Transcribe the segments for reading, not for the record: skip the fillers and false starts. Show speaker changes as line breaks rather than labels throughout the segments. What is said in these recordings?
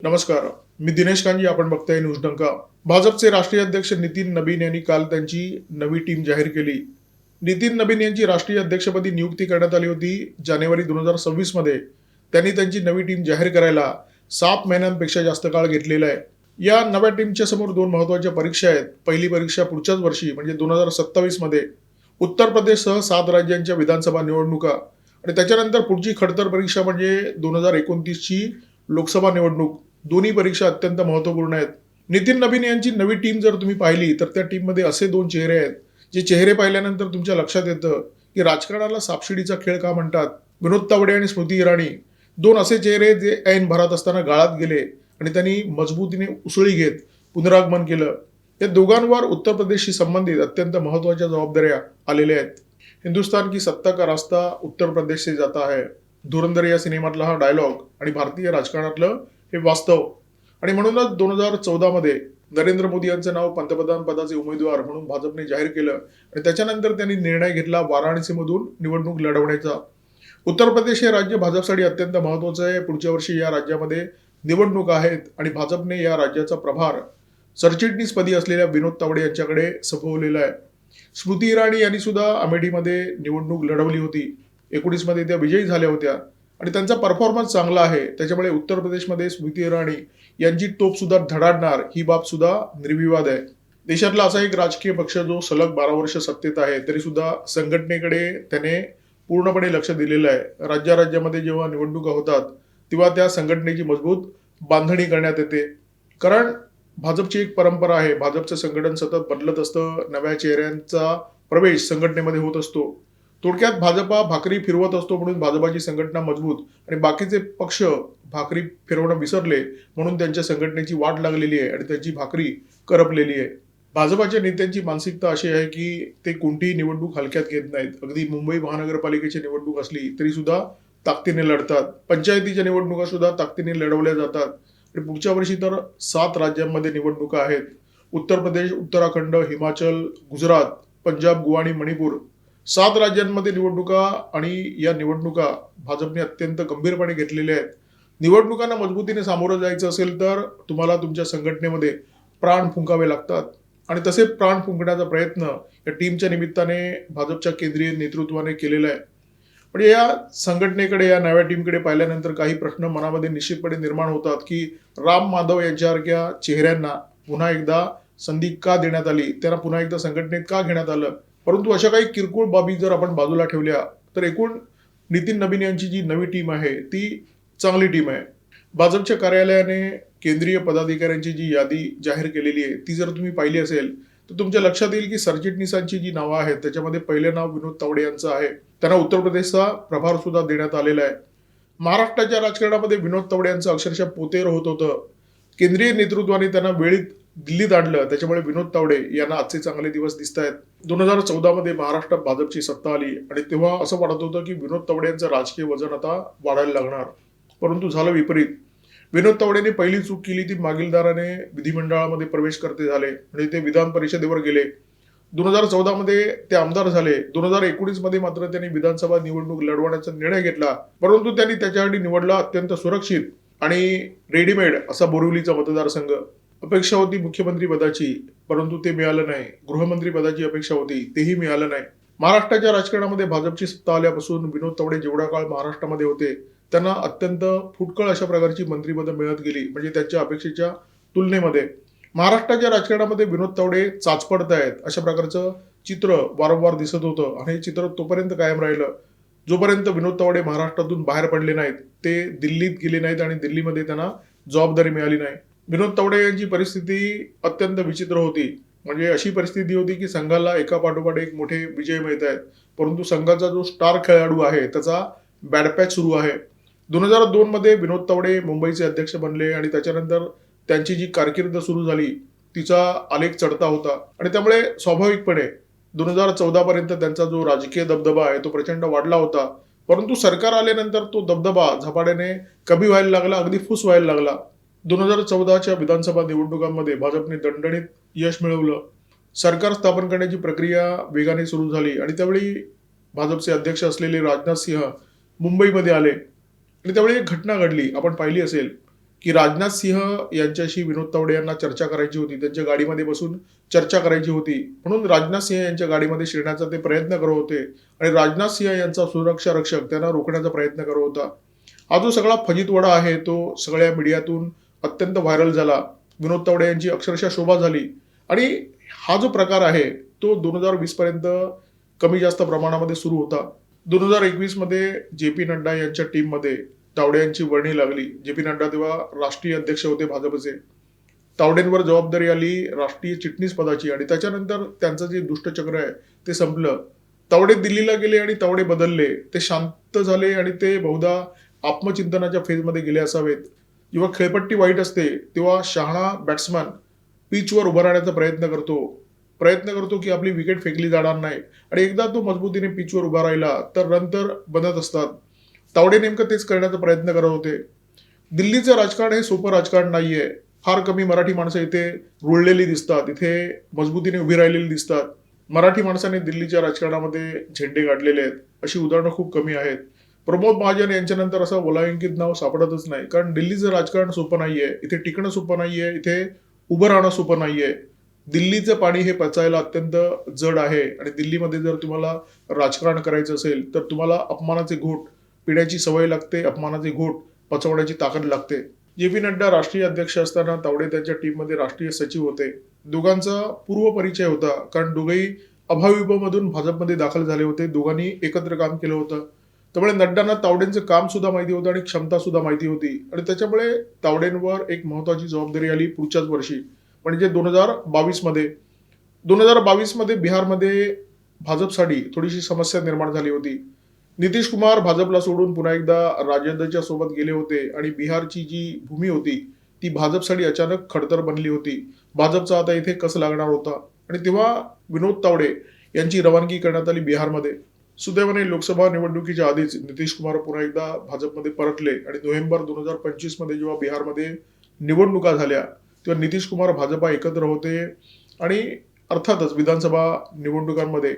नमस्कार. मी दिनेश कांजी. आपण बघताय न्यूज डंका. भाजपचे राष्ट्रीय अध्यक्ष नितीन नबीन यांनी काल त्यांची नवी टीम जाहीर केली. नितीन नबीन यांची राष्ट्रीय अध्यक्षपदी नियुक्ती करण्यात आली होती. जानेवारी 2026 मध्ये त्यांनी त्यांची नवी टीम जाहीर करायला 7 महिन्यांपेक्षा जास्त काळ घेतलेला आहे. या नव्या टीमच्या समोर 2 महत्त्वाच्या परीक्षा आहेत. पहिली परीक्षा पुढच्याच वर्षी म्हणजे 2027 मध्ये उत्तर प्रदेशसह 7 राज्यांच्या विधानसभा निवडणुका आणि त्याच्यानंतर पुढची खडतर परीक्षा म्हणजे 2029 ची लोकसभा निवडणूक. दोन्ही परीक्षा अत्यंत महत्त्वपूर्ण आहेत. नितीन नबीन यांची नवी टीम जर तुम्ही पाहिली तर त्या टीममध्ये असे 2 चेहरे आहेत, जे चेहरे पाहिल्यानंतर तुमच्या लक्षात येतं की राजकारणाला सापशिडीचा खेळ का म्हणतात. विनोद तावडे आणि स्मृती इराणी 2 असे चेहरे जे ऐन भरात असताना गाळात गेले आणि त्यांनी मजबूतीने उसळी घेत पुनरागमन केलं. या दोघांवर उत्तर प्रदेशशी संबंधित अत्यंत महत्त्वाच्या जबाबदाऱ्या आलेल्या आहेत. हिंदुस्तान की सत्ता का रास्ता उत्तर प्रदेश से जाता है. धुरंधर या सिनेमातला हा डायलॉग आणि भारतीय राजकारणातलं हे वास्तव. आणि म्हणूनच 2014 मध्ये नरेंद्र मोदी यांचं नाव पंतप्रधान पदाचे उमेदवार म्हणून भाजपने जाहीर केलं आणि त्याच्यानंतर त्यांनी निर्णय घेतला वाराणसीमधून निवडणूक लढवण्याचा. उत्तर प्रदेश हे राज्य भाजपसाठी अत्यंत महत्त्वाचं आहे. पुढच्या वर्षी या राज्यामध्ये निवडणुका आहेत आणि भाजपने या राज्याचा प्रभार सरचिटणीसपदी असलेल्या विनोद तावडे यांच्याकडे सोपवलेला आहे. स्मृती इराणी यांनी सुद्धा अमेठीमध्ये निवडणूक लढवली होती. 19 मध्ये त्या विजयी झाल्या होत्या आणि त्यांचा परफॉर्मन्स चांगला आहे. त्याच्यामुळे उत्तर प्रदेशमध्ये स्मृती इराणी यांची तोप सुद्धा धडाडणार ही बाब सुद्धा निर्विवाद आहे. देशातला असा एक राजकीय पक्ष जो सलग 12 वर्ष सत्तेत आहे तरी सुद्धा संघटनेकडे त्याने पूर्णपणे लक्ष दिलेलं आहे. राज्यामध्ये जेव्हा निवडणुका होतात तेव्हा त्या संघटनेची मजबूत बांधणी करण्यात येते. कारण भाजपची एक परंपरा आहे. भाजपचं संघटन सतत बदलत असतं. नव्या चेहऱ्यांचा प्रवेश संघटनेमध्ये होत असतो. थोडक्यात भाजपा भाकरी फिरवत असतो म्हणून भाजपाची संघटना मजबूत आणि बाकीचे पक्ष भाकरी फिरवणं विसरले म्हणून त्यांच्या संघटनेची वाट लागलेली आहे आणि त्यांची भाकरी करपलेली आहे. भाजपाच्या नेत्यांची मानसिकता अशी आहे की ते कोणतीही निवडणूक हलक्यात घेत नाहीत. अगदी मुंबई महानगरपालिकेची निवडणूक असली तरी सुद्धा ताकदीने लढतात. पंचायतीच्या निवडणुका सुद्धा ताकदीने लढवल्या जातात आणि पुढच्या वर्षी तर 7 राज्यांमध्ये निवडणुका आहेत. उत्तर प्रदेश, उत्तराखंड, हिमाचल, गुजरात, पंजाब, गोवा आणि मणिपूर 7 राज्यांमध्ये निवडणुका आणि या निवडणुका भाजपने अत्यंत गंभीरपणे घेतलेल्या आहेत. निवडणुकांना मजबूतीने सामोरं जायचं असेल तर तुम्हाला तुमच्या संघटनेमध्ये प्राण फुंकावे लागतात आणि तसे प्राण फुंकण्याचा प्रयत्न या टीमच्या निमित्ताने भाजपच्या केंद्रीय नेतृत्वाने केलेला आहे. पण या संघटनेकडे, या नव्या टीमकडे पाहिल्यानंतर काही प्रश्न मनामध्ये निश्चितपणे निर्माण होतात की राम माधव यांच्यासारख्या चेहऱ्यांना पुन्हा एकदा संधी का देण्यात आली, त्यांना पुन्हा एकदा संघटनेत का घेण्यात आलं. परंतु अशा काही किरकोळ बाबी जर आपण बाजूला ठेवल्या तर एकूण नितीन नबीन यांची जी नवी टीम आहे ती चांगली टीम आहे. भाजपच्या कार्यालयाने केंद्रीय पदाधिकाऱ्यांची जी यादी जाहीर केलेली आहे ती जर तुम्ही पाहिली असेल तर तुमच्या लक्षात येईल की सरचिटणीसांची जी नावं आहेत त्याच्यामध्ये पहिले नाव विनोद तावडे यांचं आहे. त्यांना उत्तर प्रदेशचा प्रभार सुद्धा देण्यात आलेला आहे. महाराष्ट्राच्या राजकारणामध्ये विनोद तावडे यांचं अक्षरशः पोतेर होत होतं. केंद्रीय नेतृत्वाने त्यांना वेळीत दिल्लीत आणलं. त्याच्यामुळे विनोद तावडे यांना आजचे चांगले दिवस दिसत आहेत. 2014 मध्ये महाराष्ट्रात भाजपची सत्ता आली आणि तेव्हा असं वाटत होतं की विनोद तावडे यांचं राजकीय वजन आता वाढायला लागणार. परंतु झालं विपरीत. विनोद तावडेने पहिली चूक केली ती मागील दाराने विधिमंडळामध्ये प्रवेश करते झाले आणि ते विधान परिषदेवर गेले. 2014 मध्ये ते आमदार झाले. 2019 मध्ये मात्र त्यांनी विधानसभा निवडणूक लढवण्याचा निर्णय घेतला. परंतु त्यांनी त्याच्यासाठी निवडला अत्यंत सुरक्षित आणि रेडीमेड असा बोरिवलीचा मतदारसंघ. अपेक्षा होती मुख्यमंत्री पदाची परंतु ते मिळालं नाही. गृहमंत्री पदाची अपेक्षा होती तेही मिळालं नाही. महाराष्ट्राच्या राजकारणामध्ये भाजपची सत्ता आल्यापासून विनोद तावडे जेवढा काळ महाराष्ट्रामध्ये होते त्यांना अत्यंत फुटकळ अशा प्रकारची मंत्रिपदं मिळत गेली. म्हणजे त्यांच्या अपेक्षेच्या तुलनेमध्ये महाराष्ट्राच्या राजकारणामध्ये विनोद तावडे चाचपडत आहेत अशा प्रकारचं चित्र वारंवार दिसत होतं आणि हे चित्र तोपर्यंत कायम राहिलं जोपर्यंत विनोद तावडे महाराष्ट्रातून बाहेर पडले नाहीत, ते दिल्लीत गेले नाहीत आणि दिल्लीमध्ये त्यांना जबाबदारी मिळाली नाही. विनोद तावडे यांची परिस्थिती अत्यंत विचित्र होती. म्हणजे अशी परिस्थिती होती की संघाला एका पाठोपाठ एक मोठे विजय मिळत आहेत परंतु संघाचा जो स्टार खेळाडू आहे त्याचा बॅड पॅच सुरू आहे. 2002 मध्ये विनोद तावडे मुंबईचे अध्यक्ष बनले आणि त्याच्यानंतर त्यांची जी कारकीर्द सुरू झाली तिचा आलेख चढता होता आणि त्यामुळे स्वाभाविकपणे 2014 पर्यंत त्यांचा जो राजकीय दबदबा आहे तो प्रचंड वाढला होता. परंतु सरकार आल्यानंतर तो दबदबा झपाट्याने कमी व्हायला लागला, अगदी फुस व्हायला लागला. 2014च्या विधानसभा निवडणुकांमध्ये भाजपने दणदणीत यश मिळवलं. सरकार स्थापन करण्याची प्रक्रिया वेगाने सुरू झाली आणि त्यावेळी भाजपचे अध्यक्ष असलेले राजनाथ सिंह मुंबईमध्ये आले आणि त्यावेळी एक घटना घडली. आपण पाहिली असेल की राजनाथ सिंह यांच्याशी विनोद तावडे यांना चर्चा करायची होती. त्यांच्या गाडीमध्ये बसून चर्चा करायची होती. म्हणून राजनाथ सिंह यांच्या गाडीमध्ये शिरण्याचा ते प्रयत्न करत होते आणि राजनाथ सिंह यांचा सुरक्षा रक्षक त्यांना रोखण्याचा प्रयत्न करत होता. हा जो सगळा फजितवडा आहे तो सगळ्या मीडियातून अत्यंत व्हायरल झाला. विनोद तावडे यांची अक्षरशः शोभा झाली आणि हा जो प्रकार आहे तो 2020 पर्यंत कमी जास्त प्रमाणामध्ये सुरू होता. 2021 मध्ये जे.पी. नड्डा यांच्या टीममध्ये तावडे यांची वर्णी लागली. जे.पी. नड्डा तेव्हा राष्ट्रीय अध्यक्ष होते भाजपचे. तावडेंवर जबाबदारी आली राष्ट्रीय चिटणीस पदाची आणि त्याच्यानंतर त्यांचं जे दुष्टचक्र आहे ते संपलं. तावडे दिल्लीला गेले आणि तावडे बदलले. ते शांत झाले आणि ते बहुधा आत्मचिंतनाच्या फेजमध्ये गेले असावेत. जेव्हा खेळपट्टी वाईट असते तेव्हा शहाणा बॅट्समन पिचवर उभं राहण्याचा प्रयत्न करतो की आपली विकेट फेकली जाणार नाही आणि एकदा तो मजबूतीने पिचवर उभा राहिला तर रन तर बनत असतात. तावडे नेमकं तेच करण्याचा प्रयत्न करत होते. दिल्लीचं राजकारण हे सोपं राजकारण नाहीये. फार कमी मराठी माणसं इथे रुळलेली दिसतात. इथे मजबूतीने उभी राहिलेली दिसतात. मराठी माणसाने दिल्लीच्या राजकारणामध्ये झेंडे गाडलेले आहेत. अशी उदाहरणं खूप कमी आहेत. प्रमोद महाजन यांच्यानंतर असं ओलांकित नाव सापडतच नाही. कारण दिल्लीचं राजकारण सोपं नाहीये. इथे टिकणं सोपं नाहीये. इथे उभं राहणं सोपं नाहीये. दिल्लीचं पाणी हे पचायला अत्यंत जड आहे आणि दिल्लीमध्ये जर तुम्हाला राजकारण करायचं असेल तर तुम्हाला अपमानाचे घोट पिण्याची सवय लागते. अपमानाचे घोट पचवण्याची ताकद लागते. जे.पी. नड्डा राष्ट्रीय अध्यक्ष असताना तावडे त्यांच्या टीममध्ये राष्ट्रीय सचिव होते. दोघांचा पूर्व परिचय होता कारण दोघेही अभाविपमधून भाजपमध्ये दाखल झाले होते. दोघांनी एकत्र काम केलं होतं. त्यामुळे नड्डांना तावडेंचं काम सुद्धा माहिती होतं आणि क्षमता सुद्धा माहिती होती आणि त्याच्यामुळे तावडेंवर एक महत्वाची जबाबदारी आली पुढच्याच वर्षी म्हणजे 2022 मध्ये बिहारमध्ये भाजपसाठी थोडीशी समस्या निर्माण झाली होती. नितीश कुमार भाजपला सोडून पुन्हा एकदा राजदच्या सोबत गेले होते आणि बिहारची जी भूमी होती ती भाजपसाठी अचानक खडतर बनली होती. भाजपचा आता इथे कस लागणार होता आणि तेव्हा विनोद तावडे यांची रवानगी करण्यात आली बिहारमध्ये. सुदैवाने लोकसभा निवडणुकीच्या आधीच नितीश कुमार पुन्हा एकदा भाजपमध्ये परतले आणि नोव्हेंबर 2025 मध्ये जेव्हा बिहारमध्ये निवडणुका झाल्या तेव्हा नितीश कुमार भाजपा एकत्र होते आणि अर्थातच विधानसभा निवडणुकांमध्ये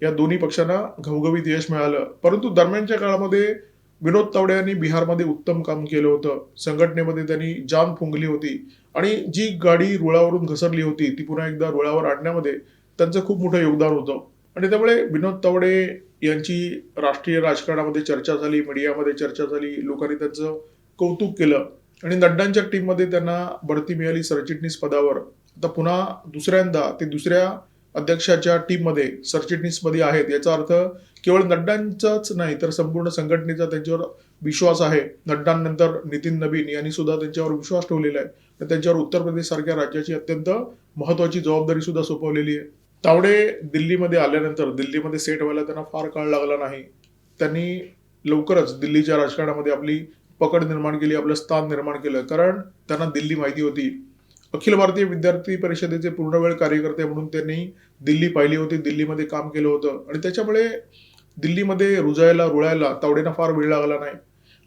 या दोन्ही पक्षांना घवघवीत यश मिळालं. परंतु दरम्यानच्या काळामध्ये विनोद तावडे यांनी बिहारमध्ये उत्तम काम केलं होतं. संघटनेमध्ये त्यांनी जान फुंकली होती आणि जी गाडी रुळावरून घसरली होती ती पुन्हा एकदा रुळावर आणण्यामध्ये त्यांचं खूप मोठं योगदान होतं आणि त्यामुळे विनोद तावडे यांची राष्ट्रीय राजकारणामध्ये चर्चा झाली, मीडियामध्ये चर्चा झाली, लोकांनी त्यांचं कौतुक केलं आणि नड्डांच्या टीममध्ये त्यांना बढती मिळाली सरचिटणीस पदावर. आता पुन्हा दुसऱ्यांदा ते दुसऱ्या अध्यक्षाच्या टीममध्ये सरचिटणीसमध्ये आहेत. याचा अर्थ केवळ नड्डांचाच नाही तर संपूर्ण संघटनेचा त्यांच्यावर विश्वास आहे. नड्डांनंतर नितीन नबीन यांनी सुद्धा त्यांच्यावर विश्वास ठेवलेला आहे आणि त्यांच्यावर उत्तर प्रदेश सारख्या राज्याची अत्यंत महत्वाची जबाबदारी सुद्धा सोपवलेली आहे. तावडे दिल्लीमध्ये आल्यानंतर दिल्लीमध्ये सेट व्हायला त्यांना फार काळ लागला नाही. त्यांनी लवकरच दिल्लीच्या राजकारणामध्ये आपली पकड निर्माण केली, आपलं स्थान निर्माण केलं कारण त्यांना दिल्ली माहिती होती. अखिल भारतीय विद्यार्थी परिषदेचे पूर्णवेळ कार्यकर्ते म्हणून त्यांनी दिल्ली पाहिली होती, दिल्लीमध्ये काम केलं होतं आणि त्याच्यामुळे दिल्लीमध्ये रुळायला तावडेंना फार वेळ लागला नाही.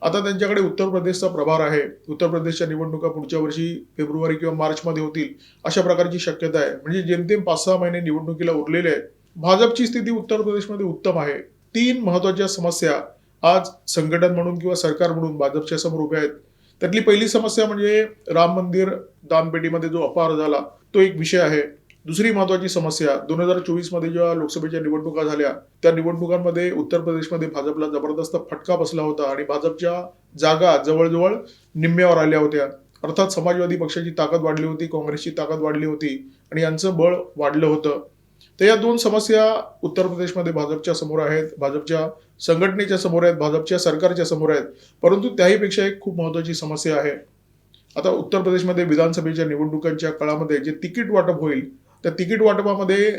आता त्यांच्याकडे उत्तर प्रदेशचा प्रभार आहे. उत्तर प्रदेशच्या निवडणुका पुढच्या वर्षी फेब्रुवारी किंवा मार्चमध्ये होतील अशा प्रकारची शक्यता आहे. म्हणजे जेमतेम 5-6 महिने निवडणुकीला उरलेले आहेत. भाजपची स्थिती उत्तर प्रदेशमध्ये उत्तम आहे. 3 महत्वाच्या समस्या आज संघटन म्हणून किंवा सरकार म्हणून भाजपच्या समोर उभ्या आहेत. त्यातली पहिली समस्या म्हणजे राम मंदिर दानपेटीमध्ये जो अपहार झाला तो एक विषय आहे. दुसरी महत्वाची समस्या 2024 मध्ये जेव्हा लोकसभेच्या निवडणुका झाल्या त्या निवडणुकांमध्ये उत्तर प्रदेशमध्ये भाजपला जबरदस्त फटका बसला होता आणि भाजपच्या जागा जवळजवळ निम्म्यावर आल्या होत्या. अर्थात समाजवादी पक्षाची ताकद वाढली होती, काँग्रेसची ताकद वाढली होती आणि यांचं बळ वाढलं होतं. तर या 2 समस्या उत्तर प्रदेशमध्ये भाजपच्या समोर आहेत, भाजपच्या संघटनेच्या समोर आहेत, भाजपच्या सरकारच्या समोर आहेत. परंतु त्याहीपेक्षा एक खूप महत्वाची समस्या आहे. आता उत्तर प्रदेशमध्ये विधानसभेच्या निवडणुकांच्या काळामध्ये जे तिकीट वाटप होईल त्या तिकीट वाटपामध्ये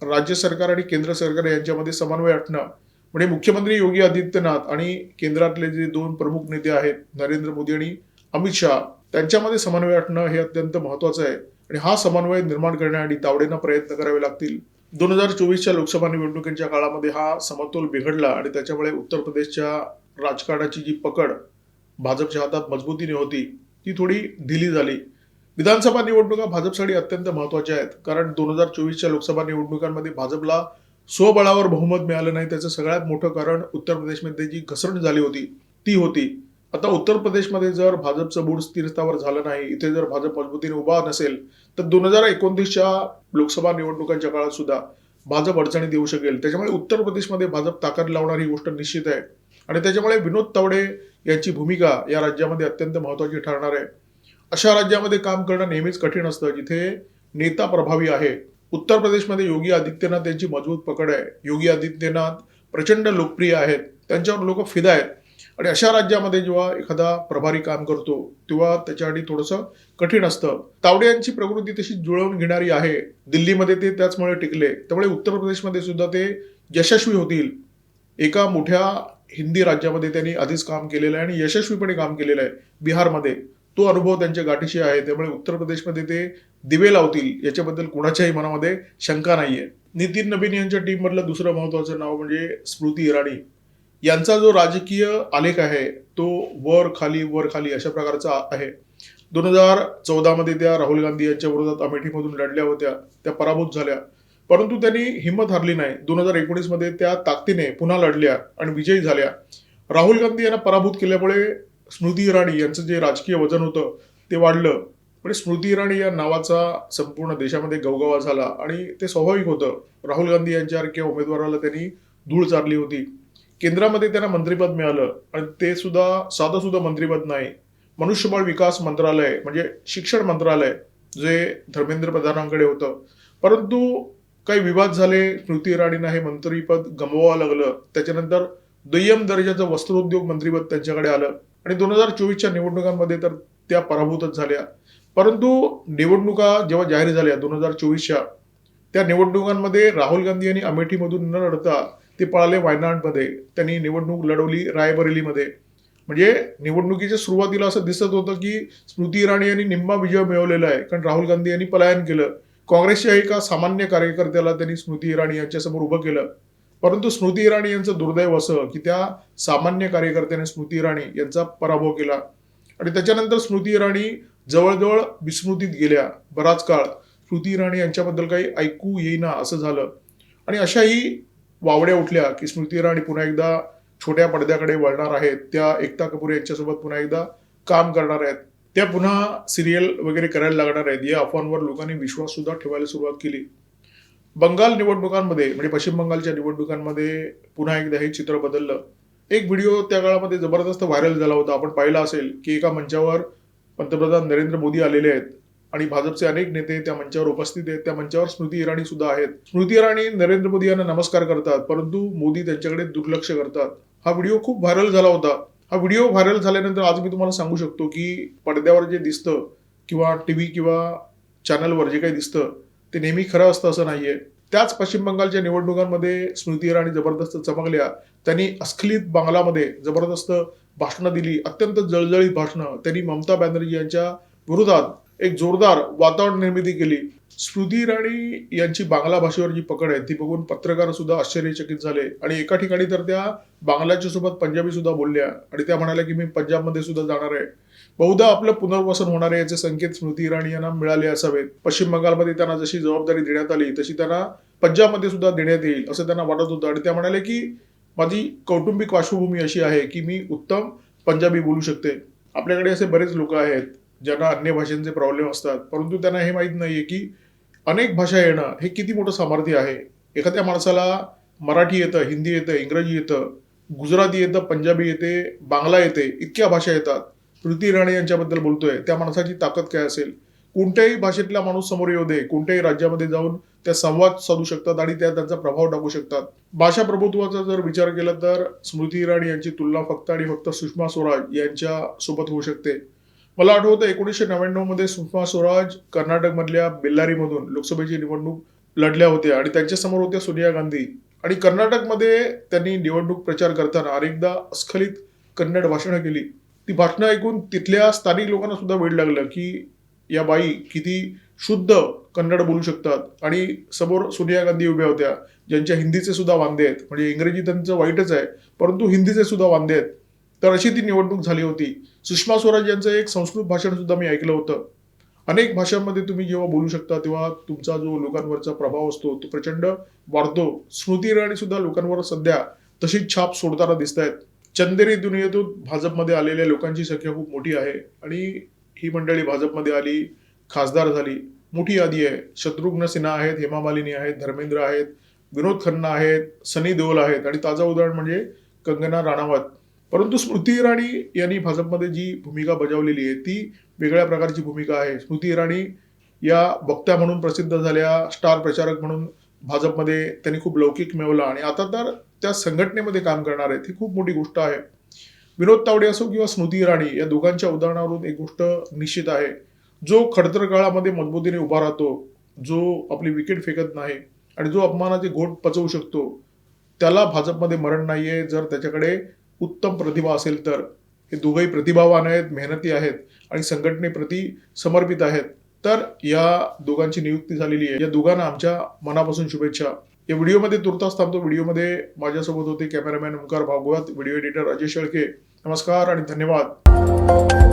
राज्य सरकार आणि केंद्र सरकार यांच्यामध्ये समन्वय असणं म्हणजे मुख्यमंत्री योगी आदित्यनाथ आणि केंद्रातले जे 2 प्रमुख नेते आहेत नरेंद्र मोदी आणि अमित शहा त्यांच्यामध्ये समन्वय असणं हे अत्यंत महत्वाचं आहे आणि हा समन्वय निर्माण करण्यासाठी तावडेंना प्रयत्न करावे लागतील. 2024च्या लोकसभा निवडणुकीच्या काळामध्ये हा समतोल बिघडला आणि त्याच्यामुळे उत्तर प्रदेशच्या राजकारणाची जी पकड भाजपच्या हातात मजबूतीने होती ती थोडी ढिली झाली. विधानसभा निवडणुका भाजपसाठी अत्यंत महत्वाच्या आहेत कारण 2024च्या लोकसभा निवडणुकांमध्ये भाजपला स्वबळावर बहुमत मिळालं नाही. त्याचं सगळ्यात मोठं कारण उत्तर प्रदेशमध्ये जी घसरण झाली होती ती होती. आता उत्तर प्रदेशमध्ये जर भाजपचं बूड स्थिरस्थावर झालं नाही, इथे जर भाजप मजबूतीने उभा नसेल, तर 2029च्या लोकसभा निवडणुकांच्या काळात सुद्धा भाजप अडचणीत येऊ शकेल. त्याच्यामुळे उत्तर प्रदेशमध्ये भाजप ताकद लावणार ही गोष्ट निश्चित आहे. आणि त्याच्यामुळे विनोद तावडे यांची भूमिका या राज्यामध्ये अत्यंत महत्त्वाची ठरणार आहे. अशा राज्यामध्ये काम करणं नेहमीच कठीण असतं, जिथे नेता प्रभावी आहे. उत्तर प्रदेशमध्ये योगी आदित्यनाथ यांची मजबूत पकड आहे. योगी आदित्यनाथ प्रचंड लोकप्रिय आहेत. त्यांच्यावर लोक फिदा आहेत. आणि अशा राज्यामध्ये जेव्हा एखादा प्रभारी काम करतो, तेव्हा त्याच्यासाठी थोडंसं कठीण असतं. तावडे यांची प्रकृती तशी जुळवून घेणारी आहे. दिल्लीमध्ये ते त्याचमुळे टिकले. त्यामुळे उत्तर प्रदेशमध्ये सुद्धा ते यशस्वी होतील. एका मोठ्या हिंदी राज्यामध्ये त्यांनी आधीच काम केलेलं आहे आणि यशस्वीपणे काम केलेलं आहे. बिहारमध्ये तो अनुभव त्यांच्या गाठीशी आहे. त्यामुळे उत्तर प्रदेशमध्ये ते दिवे लावतील याच्याबद्दल कोणाच्याही मनामध्ये शंका नाहीये. नितीन नबीन यांच्या टीममधलं दुसरं महत्त्वाचं नाव म्हणजे स्मृती इराणी. यांचा जो राजकीय आलेख आहे तो वर खाली अशा प्रकारचा आहे. 2014 मध्ये त्या राहुल गांधी यांच्या विरोधात अमेठीमधून लढल्या होत्या, त्या पराभूत झाल्या. परंतु त्यांनी हिंमत हारली नाही. 2019 मध्ये त्या ताकदीने पुन्हा लढल्या आणि विजयी झाल्या. राहुल गांधी यांना पराभूत केल्यामुळे स्मृती इराणी यांचं जे राजकीय वजन होतं ते वाढलं. पण स्मृती इराणी या नावाचा संपूर्ण देशामध्ये गवगवा झाला आणि ते स्वाभाविक होतं. राहुल गांधी यांच्यासारख्या उमेदवाराला त्यांनी धूळ चारली होती. केंद्रामध्ये त्यांना मंत्रिपद मिळालं आणि ते सुद्धा साधं सुद्धा मंत्रिपद नाही. मनुष्यबळ विकास मंत्रालय म्हणजे शिक्षण मंत्रालय जे धर्मेंद्र प्रधानांकडे होतं. परंतु काही विवाद झाले, स्मृती इराणींना हे मंत्रिपद गमवावं लागलं. त्याच्यानंतर दुय्यम दर्जाचं वस्त्रोद्योग मंत्रिपद त्यांच्याकडे आलं आणि 2024च्या निवडणुकांमध्ये तर त्या पराभूतच झाल्या. परंतु निवडणुका जेव्हा जाहीर झाल्या 2024च्या, त्या निवडणुकांमध्ये राहुल गांधी यांनी अमेठीमधून न लढता ते पळाले वायनाडमध्ये. त्यांनी निवडणूक लढवली रायबरेलीमध्ये. म्हणजे निवडणुकीच्या सुरुवातीला असं दिसत होतं की स्मृती इराणी यांनी निम्मा विजय मिळवलेला आहे, कारण राहुल गांधी यांनी पलायन केलं. काँग्रेसच्या एका सामान्य कार्यकर्त्याला त्यांनी स्मृती इराणी यांच्यासमोर उभं केलं. परंतु स्मृती इराणी यांचं दुर्दैव असं की त्या सामान्य कार्यकर्त्याने स्मृती इराणी यांचा पराभव केला आणि त्याच्यानंतर स्मृती इराणी जवळजवळ विस्मृतीत गेल्या. बराच काळ स्मृती इराणी यांच्याबद्दल काही ऐकू येईना असं झालं. आणि अशाही वावड्या उठल्या की स्मृती इराणी पुन्हा एकदा छोट्या पडद्याकडे वळणार आहेत. त्या एकता कपूर यांच्यासोबत पुन्हा एकदा काम करणार आहेत. त्या पुन्हा सिरियल वगैरे करायला लागणार आहेत. या अफवांवर लोकांनी विश्वास सुद्धा ठेवायला सुरुवात केली. बंगाल निवडणुकांमध्ये म्हणजे पश्चिम बंगालच्या निवडणुकांमध्ये पुन्हा एकदा हे चित्र बदललं. एक व्हिडिओ त्या काळामध्ये जबरदस्त व्हायरल झाला होता. आपण पाहिला असेल की एका मंचावर पंतप्रधान नरेंद्र मोदी आलेले आहेत आणि भाजपचे अनेक नेते त्या मंचावर उपस्थित आहेत. त्या मंचावर स्मृती इराणी सुद्धा आहेत. स्मृती इराणी नरेंद्र मोदी यांना नमस्कार करतात, परंतु मोदी त्यांच्याकडे दुर्लक्ष करतात. हा व्हिडिओ खूप व्हायरल झाला होता. हा व्हिडिओ व्हायरल झाल्यानंतर आज मी तुम्हाला सांगू शकतो की पडद्यावर जे दिसतं किंवा टीव्ही किंवा चॅनलवर जे काही दिसतं ते नेहमी खरं असतं असं नाहीये. त्याच पश्चिम बंगालच्या निवडणुकांमध्ये स्मृती इराणी जबरदस्त चमकल्या. त्यांनी अस्खलित बांगलामध्ये जबरदस्त भाषणं दिली, अत्यंत जळजळीत भाषणं. त्यांनी ममता बॅनर्जी यांच्या विरोधात एक जोरदार वातावरण निर्मिती केली. स्मृती इराणी यांची बांगला भाषेवर जी पकड आहे ती बघून पत्रकार सुद्धा आश्चर्यचकित झाले आणि एका ठिकाणी तर त्या बांगलाच्या सोबत पंजाबी सुद्धा बोलल्या आणि त्या म्हणाल्या की मी पंजाबमध्ये सुद्धा जाणार आहे. बहुधा आपलं पुनर्वसन होणार आहे याचे संकेत स्मृती इराणी यांना मिळाले असावेत. पश्चिम बंगालमध्ये त्यांना जशी जबाबदारी देण्यात आली तशी त्यांना पंजाबमध्ये सुद्धा देण्यात येईल असं त्यांना वाटत होतं आणि त्या म्हणाल्या की माझी कौटुंबिक पार्श्वभूमी अशी आहे की मी उत्तम पंजाबी बोलू शकते. आपल्याकडे असे बरेच लोक आहेत ज्यांना अन्य भाषांचे प्रॉब्लेम असतात, परंतु त्यांना हे माहीत नाहीये की अनेक भाषा येणं हे किती मोठं सामर्थ्य आहे. एखाद्या माणसाला मराठी येतं, हिंदी येतं, इंग्रजी येतं, गुजराती येतं, पंजाबी येते, बांगला येते, इतक्या भाषा येतात. स्मृती इराणी यांच्याबद्दल बोलतोय, त्या माणसाची ताकद काय असेल. कोणत्याही भाषेतला माणूस समोर येऊ दे, कोणत्याही राज्यामध्ये जाऊन त्या संवाद साधू शकतात आणि त्या त्यांचा प्रभाव टाकू शकतात. भाषा प्रभुत्वाचा जर विचार केला तर स्मृती इराणी यांची तुलना फक्त आणि फक्त सुषमा स्वराज यांच्या सोबत होऊ शकते. मला आठवतं 1999 मध्ये सुषमा स्वराज कर्नाटकमधल्या बेल्लारीमधून लोकसभेची निवडणूक लढल्या होत्या आणि त्यांच्या समोर होत्या सोनिया गांधी. आणि कर्नाटकमध्ये त्यांनी निवडणूक प्रचार करताना अनेकदा अस्खलित कन्नड भाषणं केली. ती भाषणं ऐकून तिथल्या स्थानिक लोकांना सुद्धा वेड लागलं की या बाई किती शुद्ध कन्नड बोलू शकतात. आणि समोर सोनिया गांधी उभ्या होत्या ज्यांच्या हिंदीचे सुद्धा वांदे आहेत. म्हणजे इंग्रजी त्यांचं वाईटच आहे, परंतु हिंदीचे सुद्धा वांदे आहेत. तर अशी ती निवडणूक झाली होती. सुषमा स्वराज यांचं एक संस्कृत भाषण सुद्धा मी ऐकलं होतं. अनेक भाषांमध्ये तुम्ही जेव्हा बोलू शकता तेव्हा तुमचा जो लोकांवरचा प्रभाव असतो तो प्रचंड वाढतो. स्मृती इराणी सुद्धा लोकांवर सध्या तशीच छाप सोडताना दिसत आहेत. चंदेरी दुनियेतून भाजपमध्ये आलेल्या लोकांची संख्या खूप मोठी आहे आणि ही मंडळी भाजपमध्ये आली, खासदार झाली. मोठी यादी आहे. शत्रुघ्न सिन्हा आहेत, हेमा मालिनी आहेत, धर्मेंद्र आहेत, विनोद खन्ना आहेत, सनी देओल आहेत आणि ताजं उदाहरण म्हणजे कंगना राणावत. परंतु स्मृती इराणी यांनी भाजपमध्ये जी भूमिका बजावलेली आहे, ती वेगळ्या प्रकारची भूमिका आहे. स्मृती इराणी या वक्त्या म्हणून प्रसिद्ध झाल्या, स्टार प्रचारक म्हणून भाजपमध्ये त्यांनी खूप लौकिक मिळवला आणि आता तर त्या संघटनेमध्ये काम करणार आहेत. ही खूप मोठी गोष्ट आहे. विनोद तावडे असो किंवा स्मृती इराणी या दोघांच्या उदाहरणावरून एक गोष्ट निश्चित आहे. जो खडतर काळामध्ये मजबुतीने उभा राहतो, जो आपली विकेट फेकत नाही आणि जो अपमानाचे घोट पचवू शकतो, त्याला भाजपमध्ये मरण नाहीये जर त्याच्याकडे उत्तम प्रतिभा असेल तर. हे दोघंही प्रतिभावान आहेत, मेहनती आहेत आणि संघटनेप्रती समर्पित आहेत. तर या दोघांची नियुक्ती झालेली आहे. या दोघांना आमच्या मनापासून शुभेच्छा. या व्हिडिओमध्ये तुर्तास थांबतो. व्हिडिओमध्ये माझ्यासोबत होते cameraman Omkar Bhagwat, video editor Ajay Shelke. नमस्कार आणि धन्यवाद.